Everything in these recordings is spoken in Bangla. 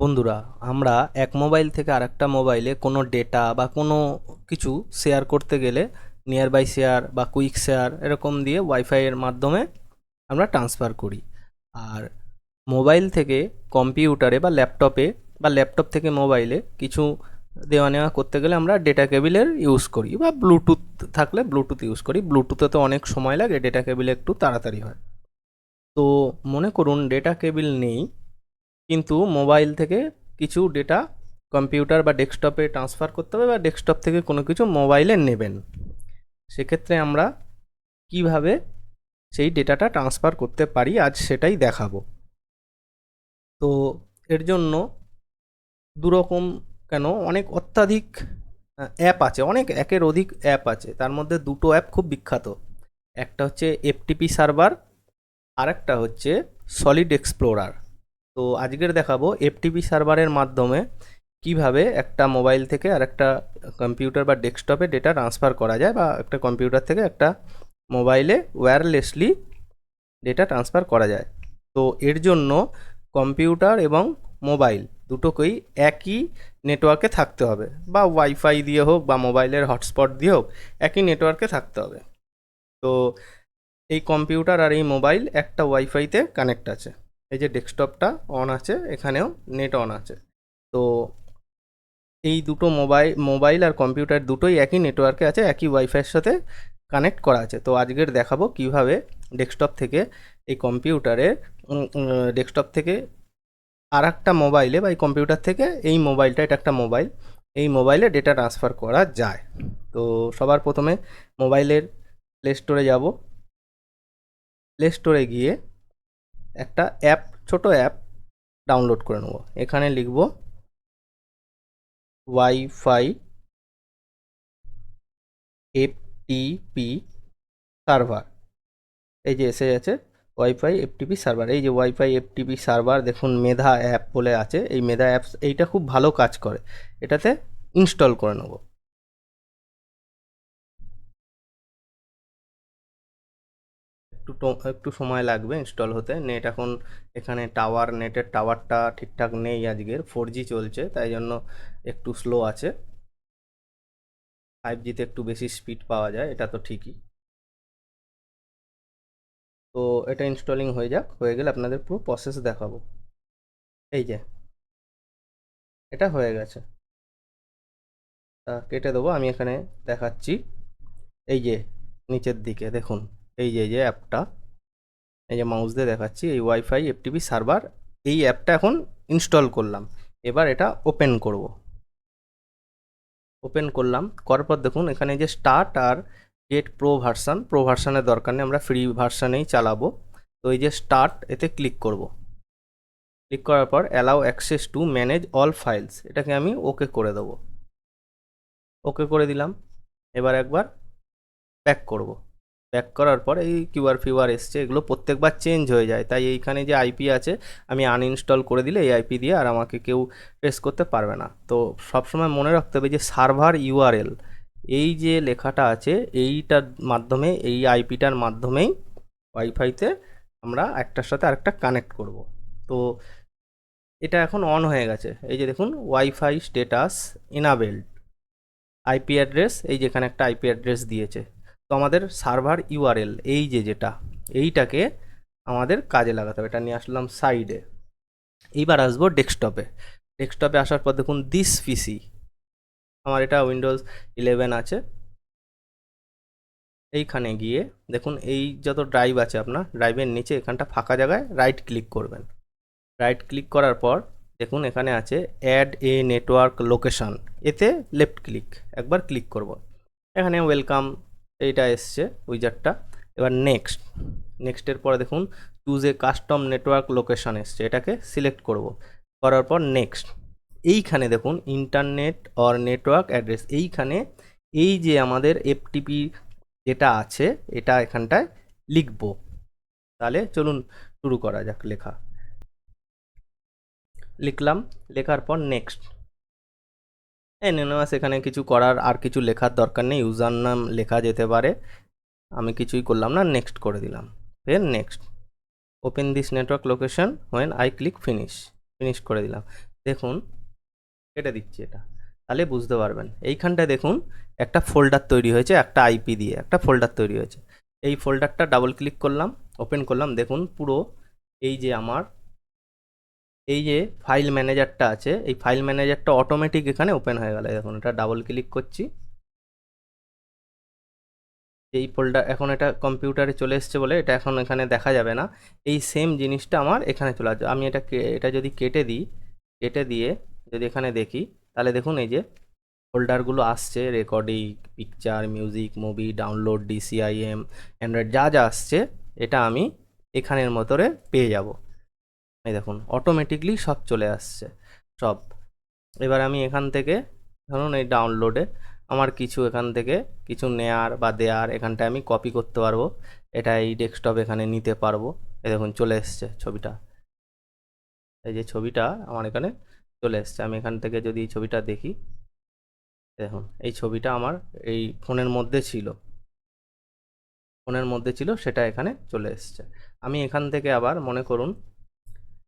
বন্ধুরা, আমরা এক মোবাইল থেকে আরেকটা মোবাইলে কোনো ডেটা বা কোনো কিছু শেয়ার করতে গেলে নিয়ার বাই শেয়ার বা কুইক শেয়ার এরকম দিয়ে ওয়াইফাইয়ের মাধ্যমে আমরা ট্রান্সফার করি। আর মোবাইল থেকে কম্পিউটারে বা ল্যাপটপ থেকে মোবাইলে কিছু দেওয়া নেওয়া করতে গেলে আমরা ডেটা কেবিলের ইউজ করি বা ব্লুটুথ থাকলে ব্লুটুথ ইউজ করি। ব্লুটুথে তো অনেক সময় লাগে, ডেটা কেবিলে একটু তাড়াতাড়ি হয়। তো মনে করুন ডেটা কেবিল নেই, কিন্তু মোবাইল থেকে কিছু ডেটা কম্পিউটার বা ডেস্কটপে ট্রান্সফার করতে হবে বা ডেস্কটপ থেকে কোনো কিছু মোবাইলে নেবেন। সেক্ষেত্রে আমরা কিভাবে সেই ডেটাটা ট্রান্সফার করতে পারি আজ সেটাই দেখাবো। তো এর জন্য দুরকম কেন, অনেক অত্যাধিক অ্যাপ আছে, অনেক একের অধিক অ্যাপ আছে। তার মধ্যে দুটো অ্যাপ খুব বিখ্যাত, একটা হচ্ছে এফটিপি সার্ভার, আর একটা হচ্ছে সলিড এক্সপ্লোরার। তো আজকের দেখাবো এফটিপি সার্ভারের মাধ্যমে কিভাবে একটা মোবাইল থেকে আর একটা কম্পিউটার বা ডেস্কটপে ডেটা ট্রান্সফার করা যায়, বা একটা কম্পিউটার থেকে একটা মোবাইলে ওয়্যারলেসলি ডেটা ট্রান্সফার করা যায়। তো এর জন্য কম্পিউটার এবং মোবাইল দুটোকেই একই নেটওয়ার্কে থাকতে হবে, বা ওয়াইফাই দিয়ে হোক বা মোবাইলের হটস্পট দিয়ে হোক, একই নেটওয়ার্কে থাকতে হবে। তো এই কম্পিউটার আর এই মোবাইল একটা ওয়াইফাইতে কানেক্ট আছে। এই যে ডেস্কটপটা অন আছে, এখানেও নেট অন আছে। তো এই দুটো মোবাইল আর কম্পিউটার দুটোই একই নেটওয়ার্কে আছে, একই ওয়াইফাইয়ের সাথে কানেক্ট করা আছে। তো আজকের দেখাবো কিভাবে ডেস্কটপ থেকে এই কম্পিউটারে ডেস্কটপ থেকে আর একটা মোবাইলে বা এই কম্পিউটার থেকে এই মোবাইলটা, এটা একটা মোবাইল, এই মোবাইলে ডেটা ট্রান্সফার করা যায়। তো সবার প্রথমে মোবাইলের প্লে স্টোরে যাব। প্লে স্টোরে গিয়ে একটা অ্যাপ, ছোট অ্যাপ ডাউনলোড করে নেব। এখানে লিখব ওয়াইফাই এফটিপি সার্ভার। এই যে এসে গেছে ওয়াইফাই এফটিপি সার্ভার। এই যে ওয়াইফাই এফটিপি সার্ভার, দেখুন মেধা অ্যাপ বলে আছে। এই মেধা অ্যাপস এইটা খুব ভালো কাজ করে, এটাতে ইনস্টল করে নেব। একটু সময় লাগবে ইনস্টল হতে। নেট এখন এখানে নেটের টাওয়ারটা ঠিকঠাক নেই, আজকের 4G চলছে, তাই জন্য একটু স্লো আছে। 5Gতে একটু বেশি স্পিড পাওয়া যায়, এটা তো ঠিকই। তো এটা ইনস্টলিং হয়ে যাক, হয়ে গেলে আপনাদের পুরো প্রসেস দেখাবো। এই যে এটা হয়ে গেছে, কেটে দেবো। আমি এখানে দেখাচ্ছি, এই যে নিচের দিকে দেখুন, এই যে অ্যাপটা, এই যে মাউস দিয়ে দেখাচ্ছি, এই ওয়াইফাই এফটিপি সার্ভার, এই অ্যাপটা এখন ইনস্টল করলাম। এবার এটা ওপেন করব। ওপেন করলাম, করার পর দেখুন এখানে যে স্টার্ট আর গেট প্রো ভার্সানের দরকার নেই, আমরা ফ্রি ভার্সানেই চালাবো। তো এই যে স্টার্ট, এতে ক্লিক করব। ক্লিক করার পর allow access to manage all files, এটাকে আমি ওকে করে দেবো। ওকে করে দিলাম। এবার একবার ব্যাক করব। ব্যাক করার পর এই কিউআর এসছে, এগুলো প্রত্যেকবার চেঞ্জ হয়ে যায়, তাই এইখানে যে আইপি আছে আমি আনইনস্টল করে দিলে এই আইপি দিয়ে আর আমাকে কেউ ট্রেস করতে পারবে না। তো সবসময় মনে রাখতে হবে যে সার্ভার ইউআরএল, এই যে লেখাটা আছে এইটার মাধ্যমে, এই আইপিটার মাধ্যমেই ওয়াইফাইতে আমরা একটার সাথে আরেকটা কানেক্ট করব। তো এটা এখন অন হয়ে গেছে, এই যে দেখুন wifi status enabled, IP address, এই যেখানে একটা আইপি অ্যাড্রেস দিয়েছে। তো আমাদের সার্ভার ইউআরএল এই যে যেটা, এইটাকে আমাদের কাজে লাগাতে হবে। এটা নিয়ে আসলাম সাইডে। এইবার আসবো ডেস্কটপে। ডেস্কটপে আসার পর দেখুন দিস পিসি, আমার এটা উইন্ডোজ 11 আছে। এইখানে গিয়ে দেখুন এই যত ড্রাইভ আছে, আপনার ড্রাইভের নিচে এখানটা ফাঁকা জায়গায় রাইট ক্লিক করবেন। রাইট ক্লিক করার পর দেখুন এখানে আছে অ্যাড এ নেটওয়ার্ক লোকেশন, এতে লেফট ক্লিক, একবার ক্লিক করব। এখানে ওয়েলকাম এইটা এসছে উইজারটা। এবার নেক্সটের পরে দেখুন choose a custom network location এসছে, এটাকে সিলেক্ট করব। করার পর নেক্সট, এইখানে দেখুন ইন্টারনেট অর নেটওয়ার্ক অ্যাড্রেস, এইখানে এই যে আমাদের এফটিপি যেটা আছে এটা এখানটায় লিখব। তাহলে চলুন শুরু করা যাক লেখা। লিখলাম, লেখার পর নেক্সট। এনএনএস এখানে কিছু করার আর কিছু লেখার দরকার নেই, ইউজার নাম লেখা যেতে পারে, আমি কিছুই করলাম না, নেক্সট করে দিলাম। ফের next, open this network location when I click finish, finish করে দিলাম। দেখুন কেটে দিচ্ছি এটা, তাহলে বুঝতে পারবেন। এইখানটায় দেখুন একটা ফোল্ডার তৈরি হয়েছে, একটা আইপি দিয়ে একটা ফোল্ডার তৈরি হয়েছে। এই ফোল্ডারটা ডাবল ক্লিক করলাম, ওপেন করলাম, দেখুন পুরো এই যে আমার এই যে ফাইল ম্যানেজারটা আছে, এই ফাইল ম্যানেজারটা অটোমেটিক এখানে ওপেন হয়ে গেল। দেখুন এটা ডাবল ক্লিক করছি, এই ফোল্ডার এখন এটা কম্পিউটারে চলে এসছে বলে এটা এখন এখানে দেখা যাবে না। এই সেম জিনিসটা আমার এখানে চলে আসবে। আমি এটা যদি কেটে দিই, কেটে দিয়ে যদি এখানে দেখি, তাহলে দেখুন এই যে ফোল্ডারগুলো আসছে, recording, picture, music, movie, download, DCIM, Android, যা যা আসছে এটা আমি এখানের মতরে পেয়ে যাব। এই দেখুন অটোমেটিকলি সব চলে আসছে সব। এবার আমি এখান থেকে ধরুন এই ডাউনলোডে আমার কিছু এখান থেকে কিছু নেয়ার বা দেয়ার এখানটায় আমি কপি করতে পারবো, এটা এই ডেস্কটপ এখানে নিতে পারবো। এই দেখুন চলে এসছে ছবিটা, এই যে ছবিটা আমার এখানে চলে এসছে। আমি এখান থেকে যদি এই ছবিটা দেখি, দেখুন এই ছবিটা আমার এই ফোনের মধ্যে ছিল সেটা এখানে চলে এসছে। আমি এখান থেকে আবার মনে করুন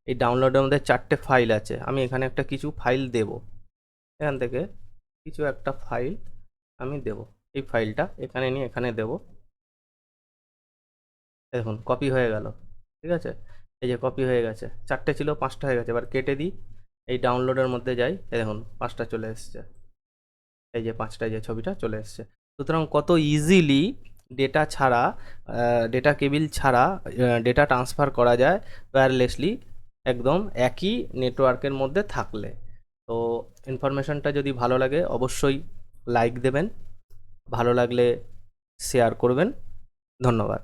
এই ডাউনলোডের মধ্যে 4টে ফাইল আছে, আমি এখানে একটা কিছু ফাইল দেব, এখান থেকে কিছু একটা ফাইল আমি দেব, এই ফাইলটা এখানে নিয়ে এখানে দেব। দেখুন কপি হয়ে গেল, ঠিক আছে, এই যে কপি হয়ে গেছে। 4টে ছিল 5টা হয়ে গেছে। এবার কেটে দিই, এই ডাউনলোডের মধ্যে যাই, এই দেখুন 5টা চলে এসছে, এই যে 5টায় যে ছবিটা চলে এসছে। সুতরাং কত ইজিলি ডেটা ছাড়া, ডেটা কেবিল ছাড়া ডেটা ট্রান্সফার করা যায় ওয়্যারলেসলি, একদম একই নেটওয়ার্কের মধ্যে থাকলে। তো ইনফরমেশনটা যদি ভালো লাগে অবশ্যই লাইক দেবেন, ভালো লাগলে শেয়ার করবেন। ধন্যবাদ।